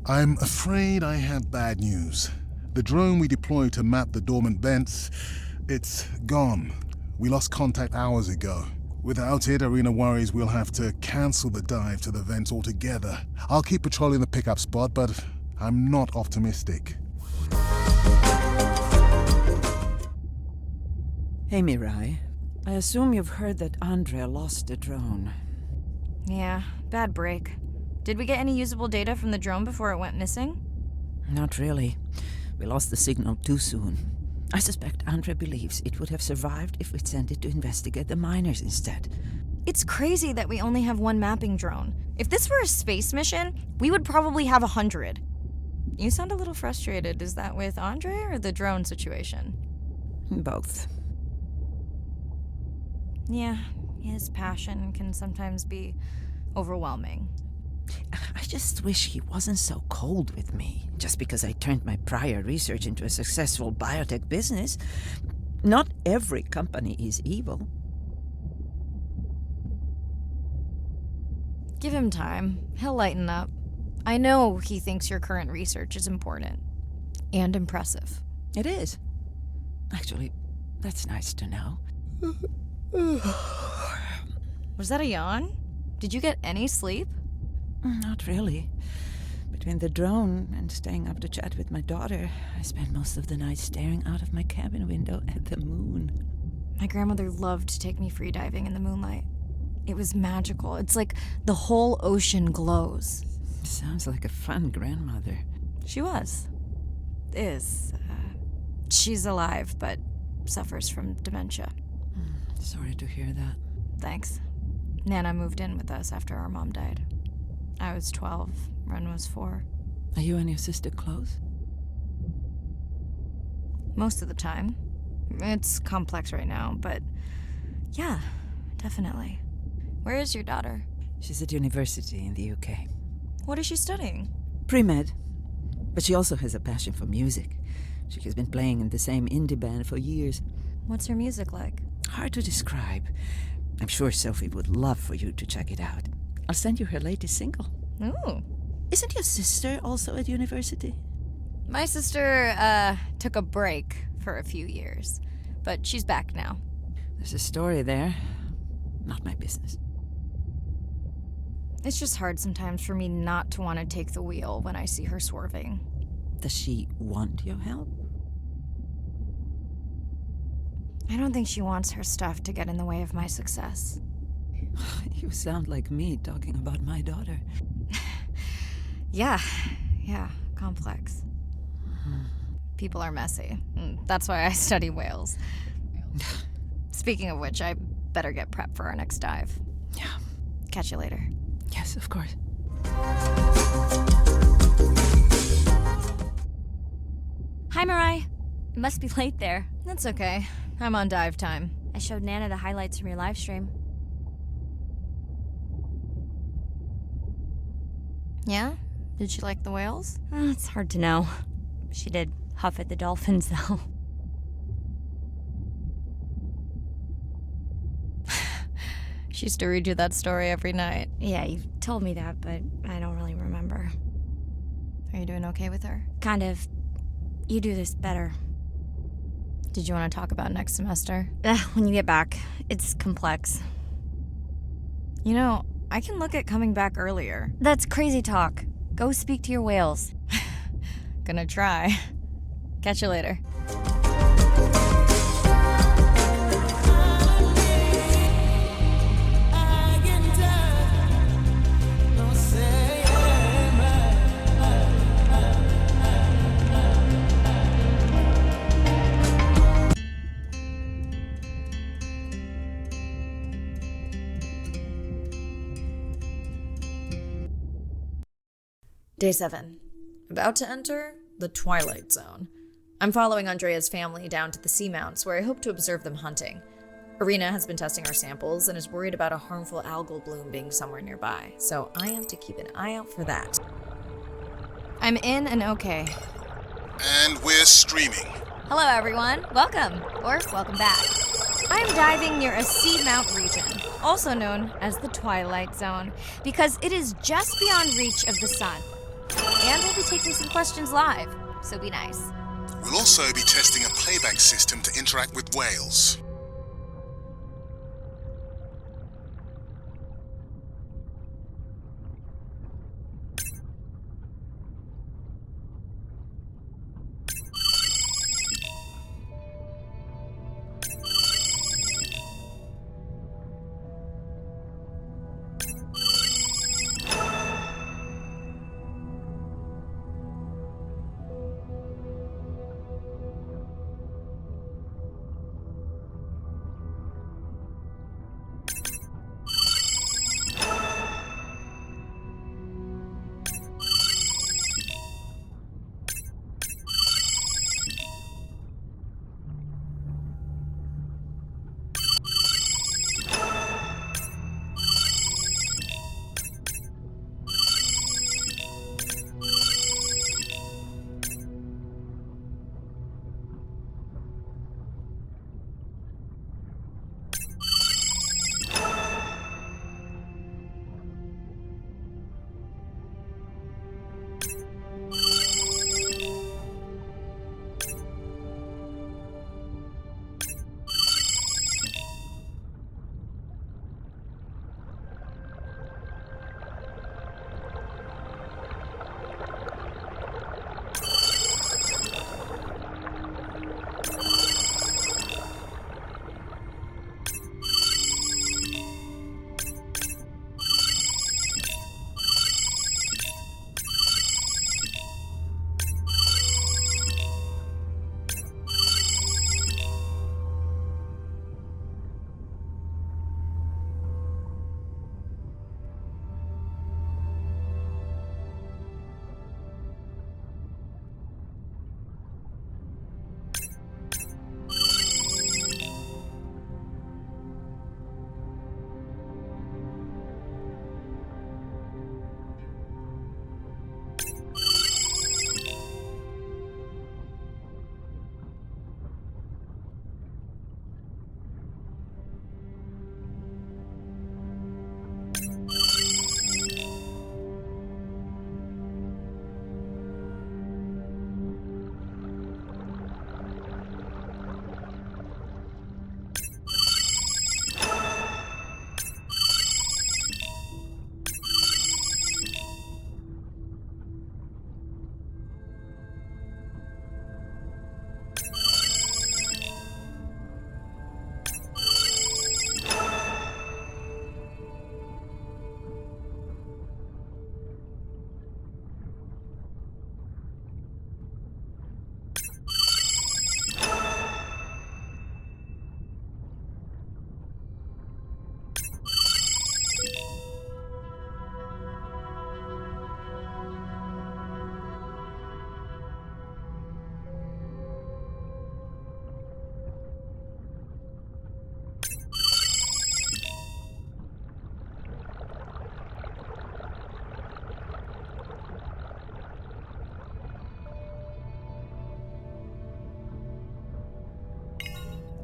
I'm afraid I have bad news. The drone we deployed to map the dormant vents, it's gone. We lost contact hours ago. Without it, Arena worries we'll have to cancel the dive to the vents altogether. I'll keep patrolling the pickup spot, but I'm not optimistic. Hey, Mirai. I assume you've heard that Andrea lost the drone. Yeah, bad break. Did we get any usable data from the drone before it went missing? Not really. We lost the signal too soon. I suspect Andrea believes it would have survived if we'd sent it to investigate the miners instead. It's crazy that we only have one mapping drone. If this were a space mission, we would probably have 100. You sound a little frustrated. Is that with Andre or the drone situation? Both. Yeah, his passion can sometimes be overwhelming. I just wish he wasn't so cold with me, just because I turned my prior research into a successful biotech business. Not every company is evil. Give him time. He'll lighten up. I know he thinks your current research is important. And impressive. It is. Actually, that's nice to know. Was that a yawn? Did you get any sleep? Not really. Between the drone and staying up to chat with my daughter, I spent most of the night staring out of my cabin window at the moon. My grandmother loved to take me freediving in the moonlight. It was magical. It's like the whole ocean glows. Sounds like a fun grandmother. She was. Is. She's alive, but suffers from dementia. Sorry to hear that. Thanks. Nana moved in with us after our mom died. I was 12, Ren was 4. Are you and your sister close? Most of the time. It's complex right now, but yeah, definitely. Where is your daughter? She's at university in the UK. What is she studying? Pre-med. But she also has a passion for music. She has been playing in the same indie band for years. What's her music like? Hard to describe. I'm sure Sophie would love for you to check it out. I'll send you her latest single. Ooh. Isn't your sister also at university? My sister, took a break for a few years, but she's back now. There's a story there. Not my business. It's just hard sometimes for me not to want to take the wheel when I see her swerving. Does she want your help? I don't think she wants her stuff to get in the way of my success. You sound like me talking about my daughter. Yeah, complex. People are messy. That's why I study whales. Speaking of which, I better get prepped for our next dive. Yeah. Catch you later. Yes, of course. Hi, Mirai. It must be late there. That's okay. I'm on dive time. I showed Nana the highlights from your live stream. Yeah? Did she like the whales? It's hard to know. She did huff at the dolphins, though. She used to read you that story every night. Yeah, you've told me that, but I don't really remember. Are you doing okay with her? Kind of. You do this better. Did you want to talk about next semester? When you get back. It's complex. You know, I can look at coming back earlier. That's crazy talk. Go speak to your whales. Gonna try. Catch you later. Day 7. About to enter the Twilight Zone. I'm following Andrea's family down to the seamounts where I hope to observe them hunting. Arena has been testing our samples and is worried about a harmful algal bloom being somewhere nearby, so I am to keep an eye out for that. I'm in and okay. And we're streaming. Hello, everyone. Welcome, or welcome back. I'm diving near a seamount region, also known as the Twilight Zone, because it is just beyond reach of the sun. And we'll be taking some questions live, so be nice. We'll also be testing a playback system to interact with whales.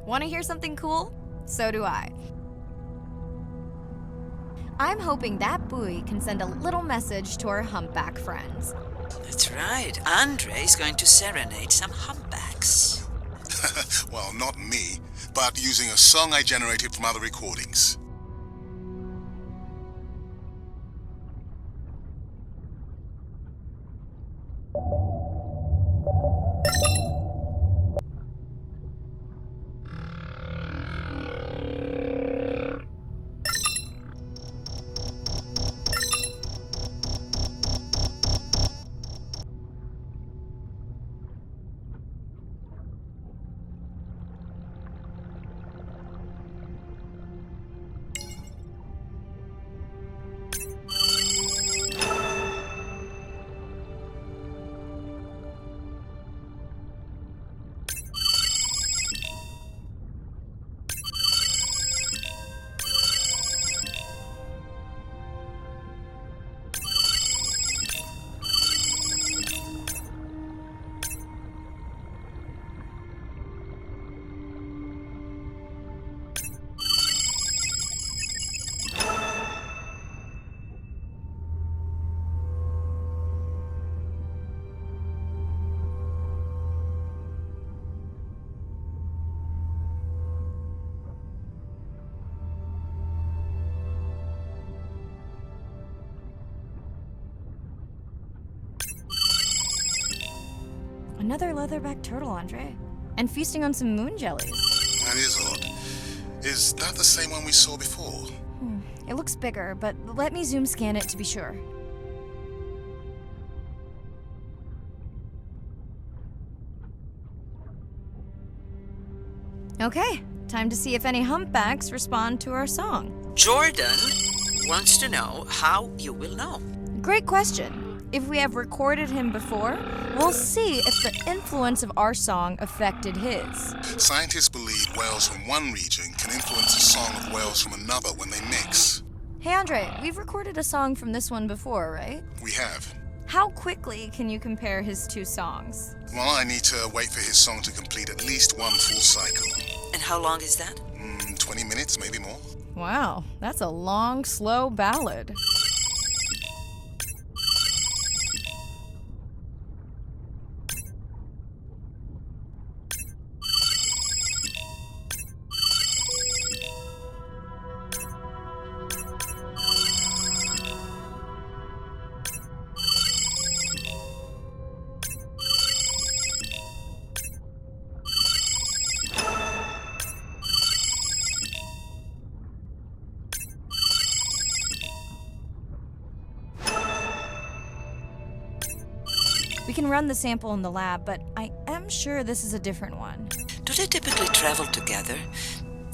Want to hear something cool? So do I. I'm hoping that buoy can send a little message to our humpback friends. That's right. Andre is going to serenade some humpbacks. Well, not me, but using a song I generated from other recordings. Another leatherback turtle, Andre. And feasting on some moon jellies. That is odd. Is that the same one we saw before? It looks bigger, but let me zoom scan it to be sure. Okay, time to see if any humpbacks respond to our song. Jordan wants to know how you will know. Great question. If we have recorded him before, we'll see if the influence of our song affected his. Scientists believe whales from one region can influence the song of whales from another when they mix. Hey Andre, we've recorded a song from this one before, right? We have. How quickly can you compare his two songs? Well, I need to wait for his song to complete at least one full cycle. And how long is that? 20 minutes, maybe more. Wow, that's a long, slow ballad. We can run the sample in the lab, but I am sure this is a different one. Do they typically travel together?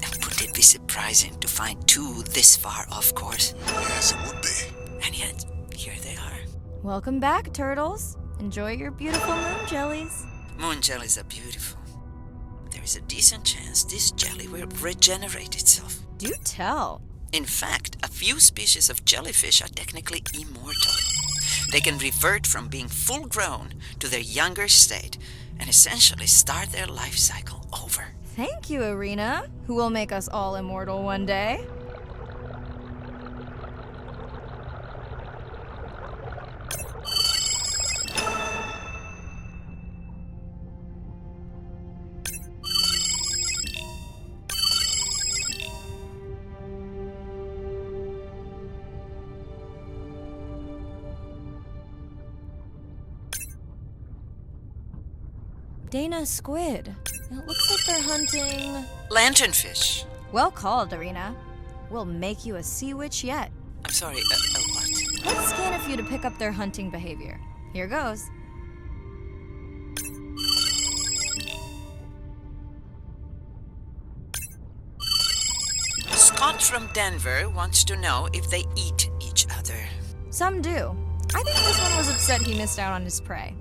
Would it be surprising to find two this far off course? Yes, it would be. And yet, here they are. Welcome back, turtles. Enjoy your beautiful moon jellies. Moon jellies are beautiful. There is a decent chance this jelly will regenerate itself. Do tell. In fact, a few species of jellyfish are technically immortal. They can revert from being full grown to their younger state and essentially start their life cycle over. Thank you, Irina, who will make us all immortal one day. Dana squid. It looks like they're hunting... Lanternfish. Well called, Irina. We'll make you a sea witch yet. I'm sorry, what? Let's scan a few to pick up their hunting behavior. Here goes. Scott from Denver wants to know if they eat each other. Some do. I think this one was upset he missed out on his prey.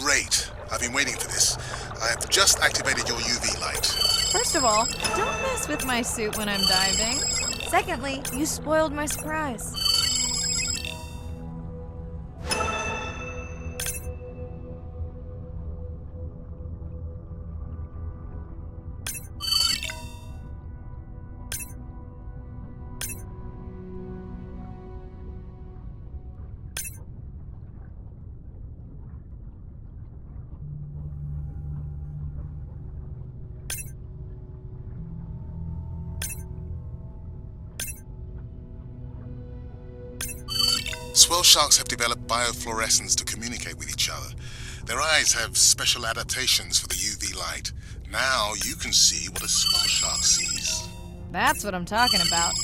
Great. I've been waiting for this. I have just activated your UV light. First of all, don't mess with my suit when I'm diving. Secondly, you spoiled my surprise. Swell sharks have developed biofluorescence to communicate with each other. Their eyes have special adaptations for the UV light. Now you can see what a swell shark sees. That's what I'm talking about.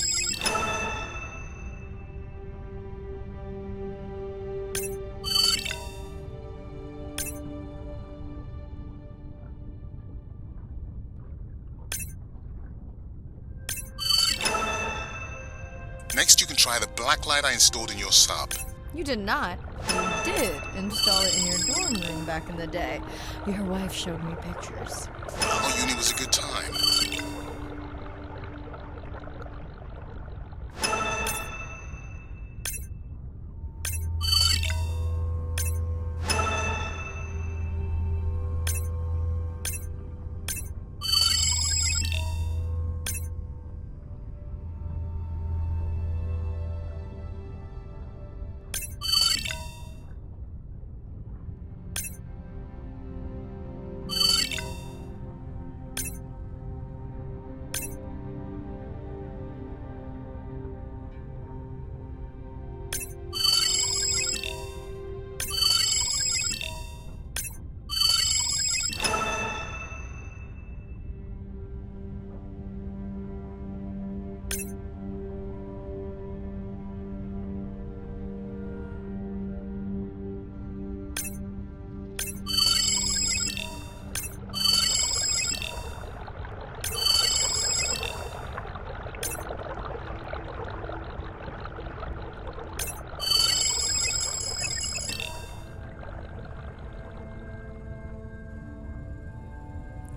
Next, you can try the black light I installed in your sub. You did not. You did install it in your dorm room back in the day. Your wife showed me pictures. Oh, uni was a good time.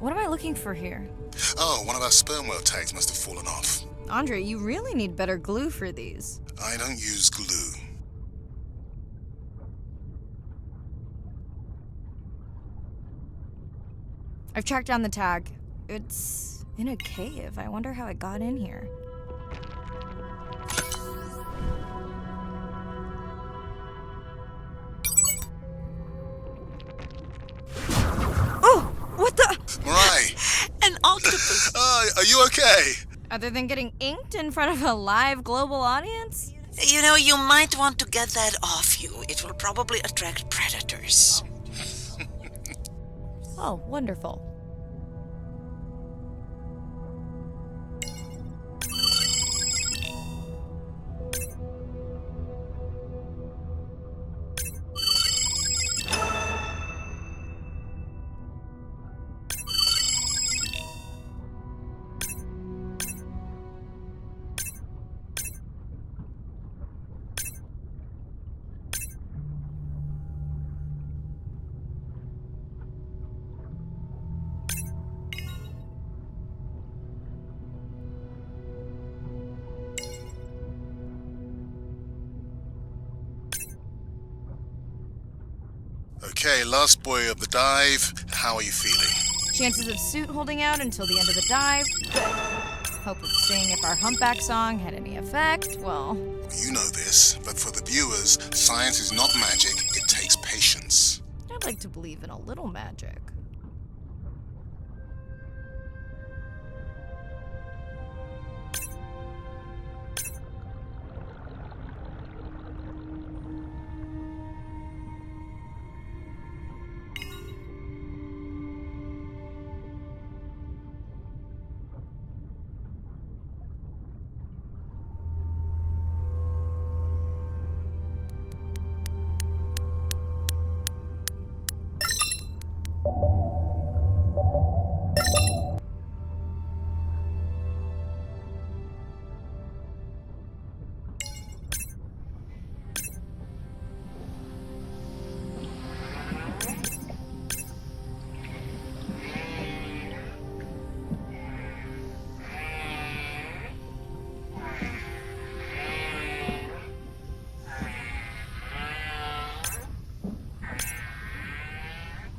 What am I looking for here? Oh, one of our sperm whale tags must have fallen off. Andre, you really need better glue for these. I don't use glue. I've tracked down the tag. It's in a cave. I wonder how it got in here. Oh! What the? Mirai! An octopus! Are you okay? Other than getting inked in front of a live global audience? You know, you might want to get that off you. It will probably attract predators. Oh, wonderful. Okay, last boy of the dive. How are you feeling? Chances of suit holding out until the end of the dive? Good. Hope of seeing if our humpback song had any effect? Well, You know this, but for the viewers, science is not magic, it takes patience. I'd like to believe in a little magic.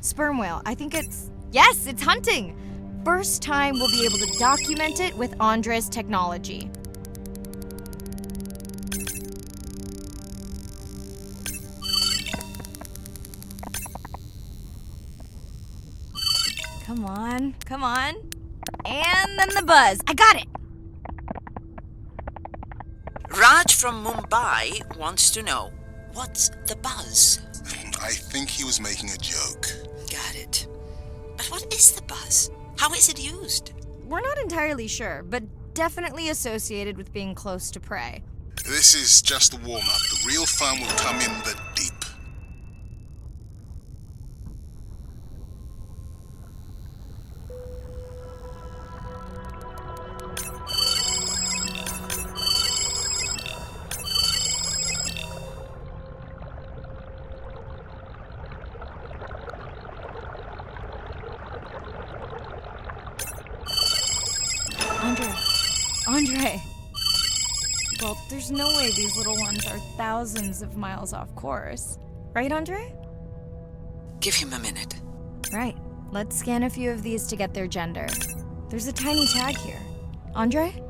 Sperm whale. I think it's... Yes, it's hunting! First time we'll be able to document it with Andre's technology. Come on, come on. And then the buzz. I got it! Raj from Mumbai wants to know, What's the buzz? I think he was making a joke. Got it. But what is the buzz? How is it used? We're not entirely sure, but definitely associated with being close to prey. This is just the warm-up. The real fun will come in the deep. Andre. Well, there's no way these little ones are thousands of miles off course. Right, Andre? Give him a minute. Right. Let's scan a few of these to get their gender. There's a tiny tag here. Andre?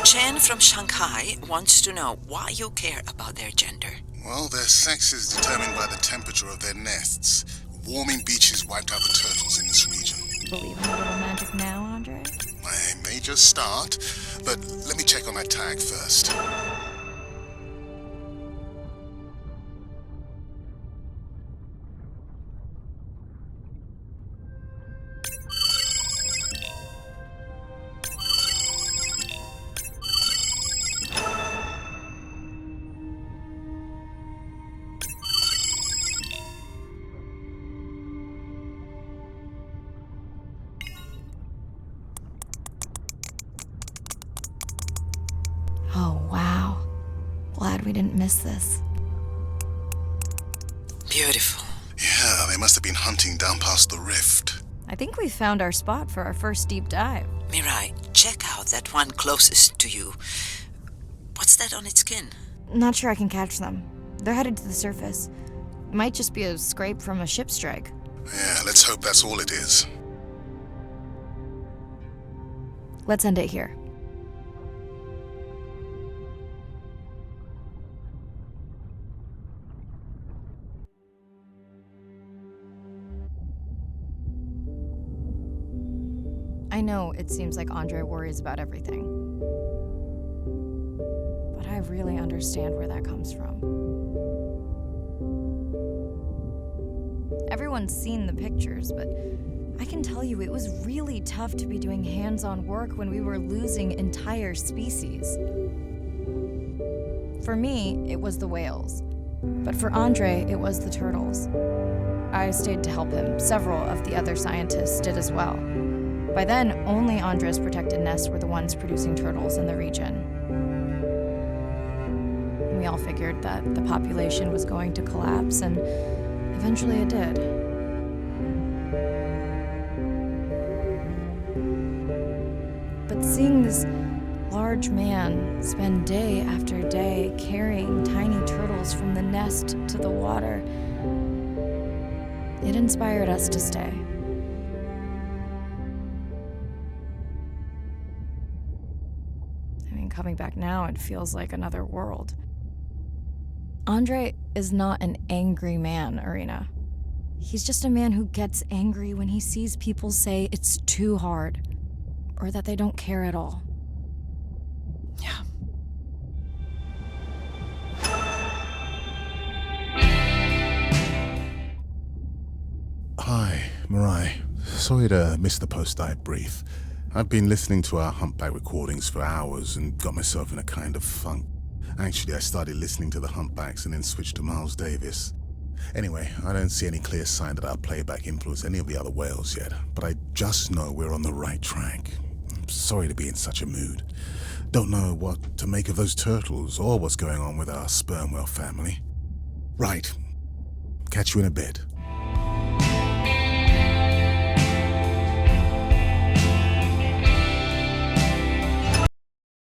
Chen from Shanghai wants to know why you care about their gender. Well, their sex is determined by the temperature of their nests. Warming beaches wiped out the turtles in this region. Believe in a little magic now, Andre? I may just start, but let me check on that tag first. Oh, wow. Glad we didn't miss this. Beautiful. Yeah, they must have been hunting down past the rift. I think we found our spot for our first deep dive. Mirai, check out that one closest to you. What's that on its skin? Not sure I can catch them. They're headed to the surface. Might just be a scrape from a ship strike. Yeah, let's hope that's all it is. Let's end it here. I know it seems like Andre worries about everything, but I really understand where that comes from. Everyone's seen the pictures, but I can tell you it was really tough to be doing hands-on work when we were losing entire species. For me, it was the whales, but for Andre, it was the turtles. I stayed to help him. Several of the other scientists did as well. By then, only Andre's protected nests were the ones producing turtles in the region. We all figured that the population was going to collapse, and eventually it did. But seeing this large man spend day after day carrying tiny turtles from the nest to the water, it inspired us to stay. Coming back now, it feels like another world. Andre is not an angry man, Irina. He's just a man who gets angry when he sees people say it's too hard, or that they don't care at all. Yeah. Hi, Mirай. Sorry to miss the post-dive brief. I've been listening to our humpback recordings for hours and got myself in a kind of funk. Actually, I started listening to the humpbacks and then switched to Miles Davis. Anyway, I don't see any clear sign that our playback influenced any of the other whales yet, but I just know we're on the right track. I'm sorry to be in such a mood. Don't know what to make of those turtles or what's going on with our sperm whale family. Right. Catch you in a bit.